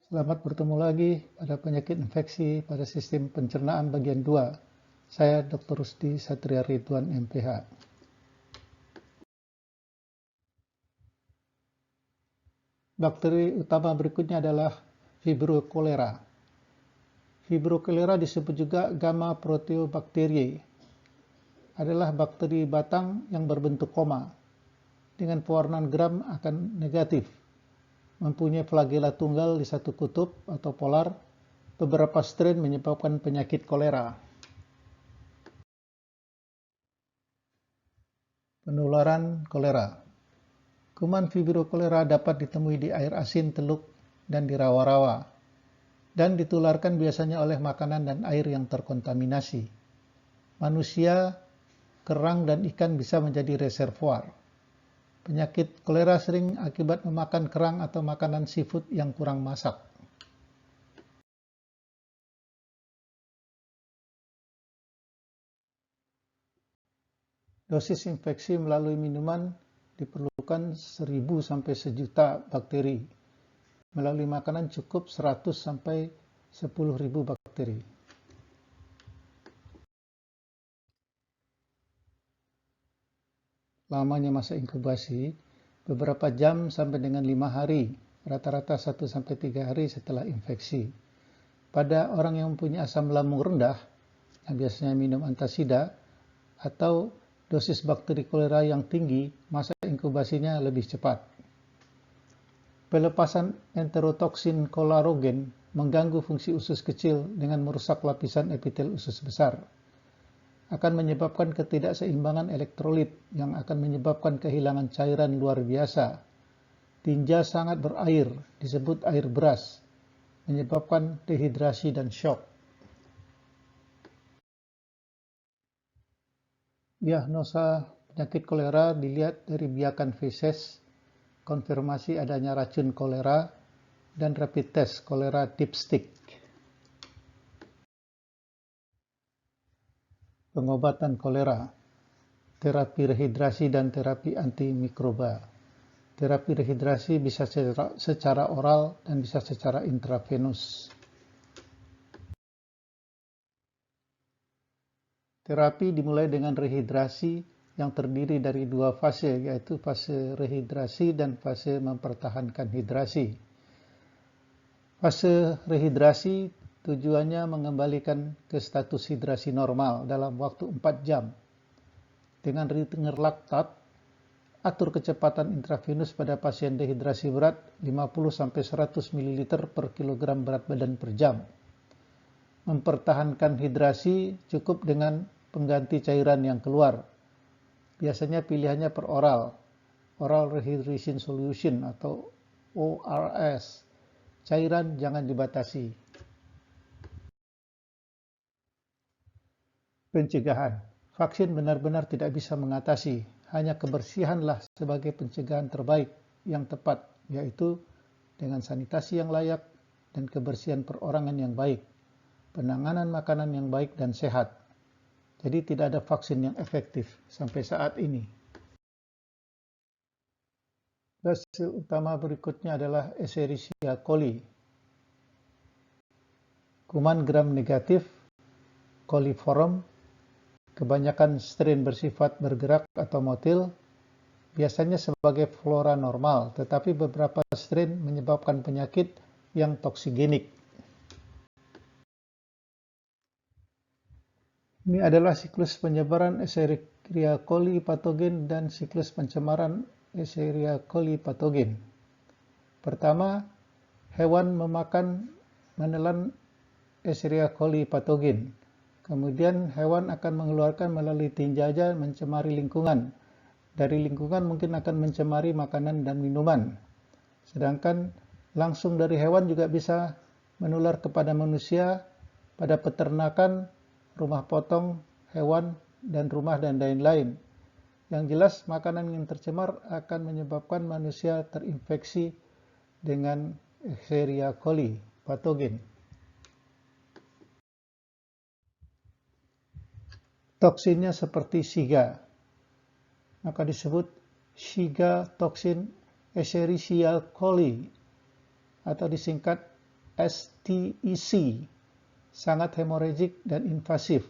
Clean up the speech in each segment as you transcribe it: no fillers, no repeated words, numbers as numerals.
Selamat bertemu lagi pada penyakit infeksi pada sistem pencernaan bagian 2. Saya Dr. Rusdi Satria Ridwan, MPH. Bakteri utama berikutnya adalah Vibrio cholera. Vibrio cholera disebut juga Gamma Proteobacteriae. Adalah bakteri batang yang berbentuk koma. Dengan pewarnaan gram akan negatif. Mempunyai flagela tunggal di satu kutub atau polar. Beberapa strain menyebabkan penyakit kolera. Penularan kolera. Kuman Vibrio cholera dapat ditemui di air asin, teluk, dan di rawa-rawa, dan ditularkan biasanya oleh makanan dan air yang terkontaminasi. Manusia, kerang, dan ikan bisa menjadi reservoir. Penyakit kolera sering akibat memakan kerang atau makanan seafood yang kurang masak. Dosis infeksi melalui minuman diperlukan 1000 sampai 1.000.000 bakteri. Melalui makanan cukup 100 sampai 10.000 bakteri. Lamanya masa inkubasi beberapa jam sampai dengan 5 hari, rata-rata 1 sampai 3 hari setelah infeksi. Pada orang yang mempunyai asam lambung rendah, yang biasanya minum antasida, atau dosis bakteri kolera yang tinggi, masa inkubasinya lebih cepat. Pelepasan enterotoksin kolarogen mengganggu fungsi usus kecil dengan merusak lapisan epitel usus besar. Akan menyebabkan ketidakseimbangan elektrolit yang akan menyebabkan kehilangan cairan luar biasa. Tinja sangat berair, disebut air beras, menyebabkan dehidrasi dan shock. Diagnosa penyakit kolera dilihat dari biakan feses, konfirmasi adanya racun kolera, dan rapid test kolera dipstick. Pengobatan kolera, terapi rehidrasi dan terapi antimikroba. Terapi rehidrasi bisa secara oral dan bisa secara intravenus. Terapi dimulai dengan rehidrasi yang terdiri dari 2 fase, yaitu fase rehidrasi dan fase mempertahankan hidrasi. Fase rehidrasi tujuannya mengembalikan ke status hidrasi normal dalam waktu 4 jam. Dengan ritener laktat, atur kecepatan intravenus pada pasien dehidrasi berat 50-100 ml per kilogram berat badan per jam. Mempertahankan hidrasi cukup dengan pengganti cairan yang keluar. Biasanya pilihannya per oral, oral rehydration solution atau ORS. Cairan jangan dibatasi. Pencegahan. Vaksin benar-benar tidak bisa mengatasi, hanya kebersihanlah sebagai pencegahan terbaik yang tepat, yaitu dengan sanitasi yang layak dan kebersihan perorangan yang baik, penanganan makanan yang baik dan sehat. Jadi tidak ada vaksin yang efektif sampai saat ini. Hasil utama berikutnya adalah Escherichia coli. Kuman gram negatif, coliform, kebanyakan strain bersifat bergerak atau motil, biasanya sebagai flora normal, tetapi beberapa strain menyebabkan penyakit yang toksigenik. Ini adalah siklus penyebaran Escherichia coli patogen dan siklus pencemaran Escherichia coli patogen. Pertama, hewan menelan Escherichia coli patogen. Kemudian hewan akan mengeluarkan melalui tinja mencemari lingkungan. Dari lingkungan mungkin akan mencemari makanan dan minuman. Sedangkan langsung dari hewan juga bisa menular kepada manusia pada peternakan, rumah potong hewan, dan rumah dan lain-lain. Yang jelas makanan yang tercemar akan menyebabkan manusia terinfeksi dengan Escherichia coli patogen. Toksinnya seperti Shiga, maka disebut Shiga toksin Escherichia coli atau disingkat STEC, sangat hemorrhagic dan invasif,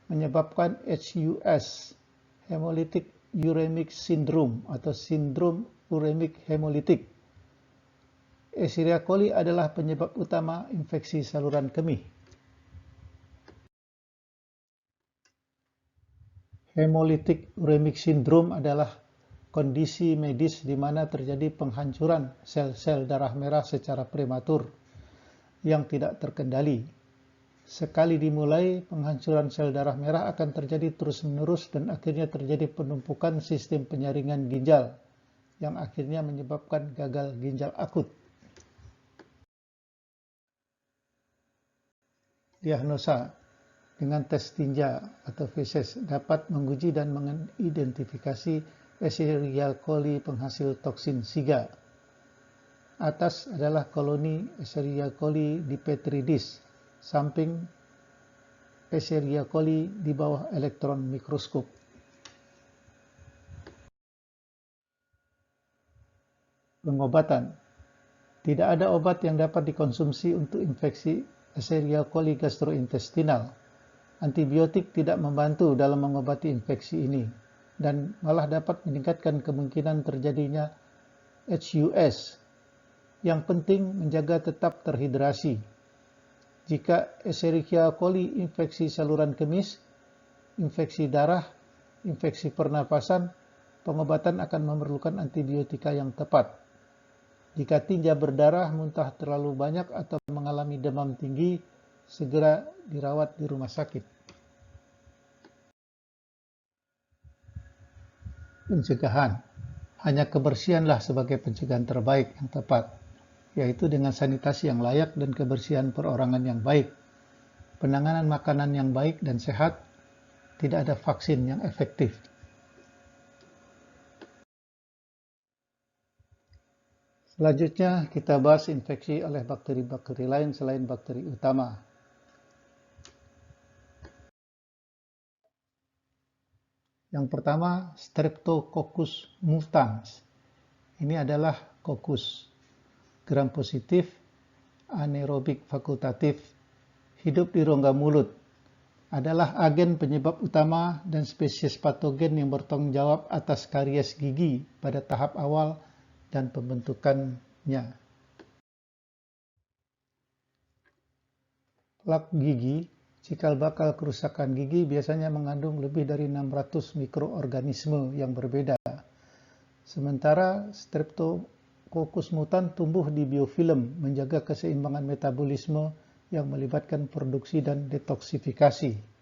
menyebabkan HUS, Hemolytic Uremic Syndrome atau sindrom uremik hemolitik. Escherichia coli adalah penyebab utama infeksi saluran kemih. Hemolytic Uremic Syndrome adalah kondisi medis di mana terjadi penghancuran sel-sel darah merah secara prematur yang tidak terkendali. Sekali dimulai, penghancuran sel darah merah akan terjadi terus-menerus dan akhirnya terjadi penumpukan sistem penyaringan ginjal yang akhirnya menyebabkan gagal ginjal akut. Diagnosa dengan tes tinja atau feses dapat menguji dan mengidentifikasi Escherichia coli penghasil toksin SIGA. Atas adalah koloni Escherichia coli di Petri dish, samping Escherichia coli di bawah elektron mikroskop. Pengobatan. Tidak ada obat yang dapat dikonsumsi untuk infeksi Escherichia coli gastrointestinal. Antibiotik tidak membantu dalam mengobati infeksi ini dan malah dapat meningkatkan kemungkinan terjadinya HUS. Yang penting menjaga tetap terhidrasi. Jika Escherichia coli infeksi saluran kemih, infeksi darah, infeksi pernapasan, pengobatan akan memerlukan antibiotika yang tepat. Jika tinja berdarah, muntah terlalu banyak atau mengalami demam tinggi, segera dirawat di rumah sakit. Pencegahan. Hanya kebersihanlah sebagai pencegahan terbaik yang tepat, yaitu dengan sanitasi yang layak dan kebersihan perorangan yang baik, penanganan makanan yang baik dan sehat, tidak ada vaksin yang efektif. Selanjutnya kita bahas infeksi oleh bakteri-bakteri lain selain bakteri utama. Yang pertama, Streptococcus mutans. Ini adalah kokus gram positif, anaerobik fakultatif, hidup di rongga mulut, adalah agen penyebab utama dan spesies patogen yang bertanggung jawab atas karies gigi pada tahap awal dan pembentukannya. Plak gigi, cikal bakal kerusakan gigi biasanya mengandung lebih dari 600 mikroorganisme yang berbeda. Sementara Streptococcus mutans tumbuh di biofilm, menjaga keseimbangan metabolisme yang melibatkan produksi dan detoksifikasi.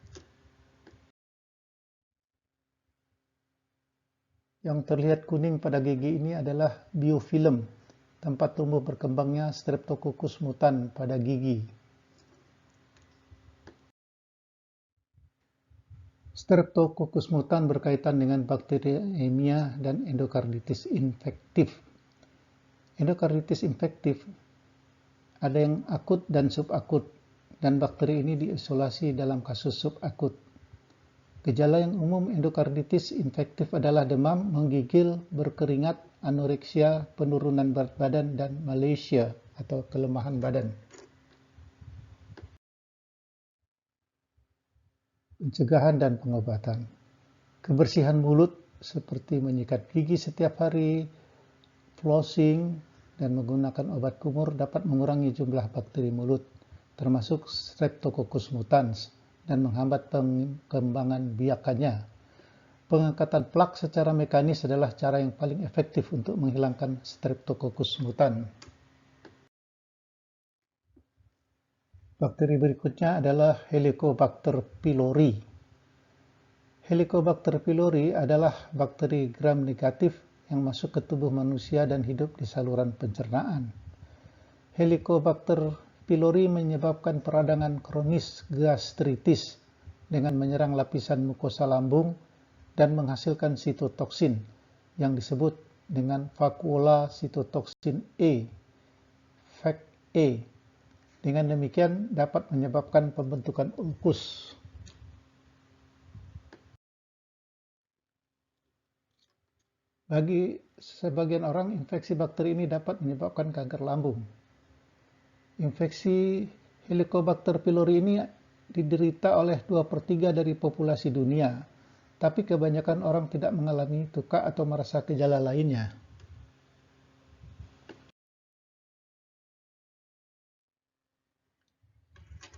Yang terlihat kuning pada gigi ini adalah biofilm, tempat tumbuh berkembangnya Streptococcus mutans pada gigi. Streptococcus mutans berkaitan dengan bakteriemia dan endokarditis infektif. Endokarditis infektif ada yang akut dan subakut, dan bakteri ini diisolasi dalam kasus subakut. Gejala yang umum endokarditis infektif adalah demam, menggigil, berkeringat, anoreksia, penurunan berat badan, dan malaise atau kelemahan badan. Pencegahan dan pengobatan. Kebersihan mulut seperti menyikat gigi setiap hari, flossing, dan menggunakan obat kumur dapat mengurangi jumlah bakteri mulut, termasuk Streptococcus mutans, dan menghambat perkembangan biakannya. Pengangkatan plak secara mekanis adalah cara yang paling efektif untuk menghilangkan Streptococcus mutans. Bakteri berikutnya adalah Helicobacter pylori. Helicobacter pylori adalah bakteri gram negatif yang masuk ke tubuh manusia dan hidup di saluran pencernaan. Helicobacter pylori menyebabkan peradangan kronis gastritis dengan menyerang lapisan mukosa lambung dan menghasilkan sitotoksin yang disebut dengan vakuola sitotoksin E, VAC-E. Dengan demikian dapat menyebabkan pembentukan ulkus. Bagi sebagian orang, infeksi bakteri ini dapat menyebabkan kanker lambung. Infeksi Helicobacter pylori ini diderita oleh 2/3 dari populasi dunia, tapi kebanyakan orang tidak mengalami tukak atau merasa gejala lainnya.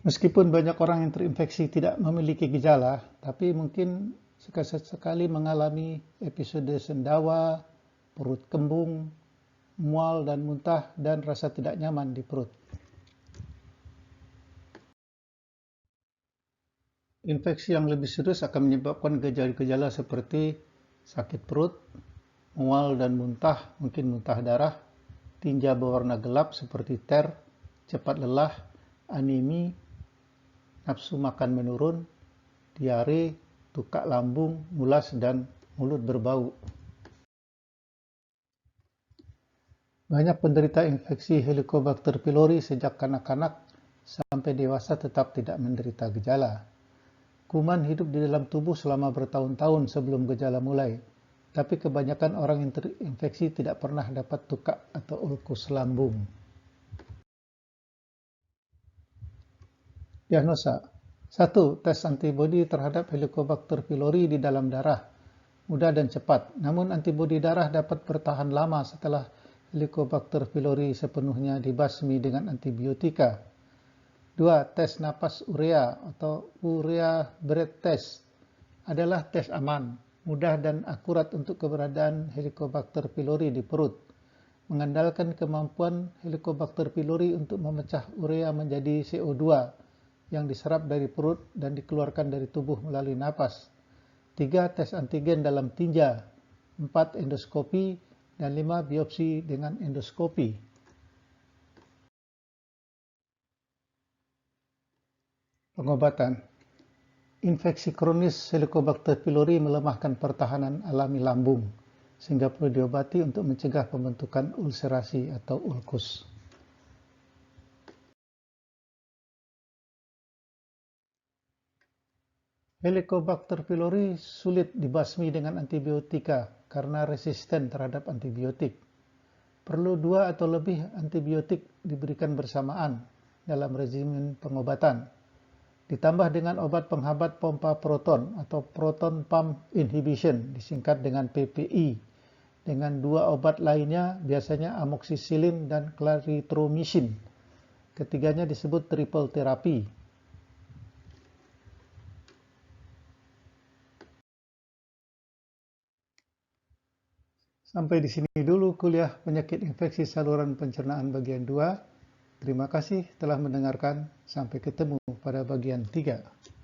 Meskipun banyak orang yang terinfeksi tidak memiliki gejala, tapi mungkin sekali mengalami episode sendawa, perut kembung, mual dan muntah, dan rasa tidak nyaman di perut. Infeksi yang lebih serius akan menyebabkan gejala-gejala seperti sakit perut, mual dan muntah, mungkin muntah darah, tinja berwarna gelap seperti ter, cepat lelah, anemi, nafsu makan menurun, diare, tukak lambung, mulas, dan mulut berbau. Banyak penderita infeksi Helicobacter pylori sejak kanak-kanak sampai dewasa tetap tidak menderita gejala. Kuman hidup di dalam tubuh selama bertahun-tahun sebelum gejala mulai, tapi kebanyakan orang yang terinfeksi tidak pernah dapat tukak atau ulkus lambung. Diagnosa: 1. Tes antibodi terhadap Helicobacter pylori di dalam darah. Mudah dan cepat, namun antibodi darah dapat bertahan lama setelah Helicobacter pylori sepenuhnya dibasmi dengan antibiotika. 2. Tes napas urea atau urea breath test adalah tes aman, mudah dan akurat untuk keberadaan Helicobacter pylori di perut. Mengandalkan kemampuan Helicobacter pylori untuk memecah urea menjadi CO2 yang diserap dari perut dan dikeluarkan dari tubuh melalui napas. 3. Tes antigen dalam tinja. 4. Endoskopi. Dan 5. Biopsi dengan endoskopi. Pengobatan. Infeksi kronis Helicobacter pylori melemahkan pertahanan alami lambung, sehingga perlu diobati untuk mencegah pembentukan ulserasi atau ulkus. Helicobacter pylori sulit dibasmi dengan antibiotika karena resisten terhadap antibiotik. Perlu 2 atau lebih antibiotik diberikan bersamaan dalam regimen pengobatan, ditambah dengan obat penghambat pompa proton atau proton pump inhibition, disingkat dengan PPI, dengan 2 obat lainnya, biasanya amoxicillin dan clarithromycin. Ketiganya disebut triple terapi. Sampai di sini dulu kuliah penyakit infeksi saluran pencernaan bagian 2. Terima kasih telah mendengarkan. Sampai ketemu pada bagian 3.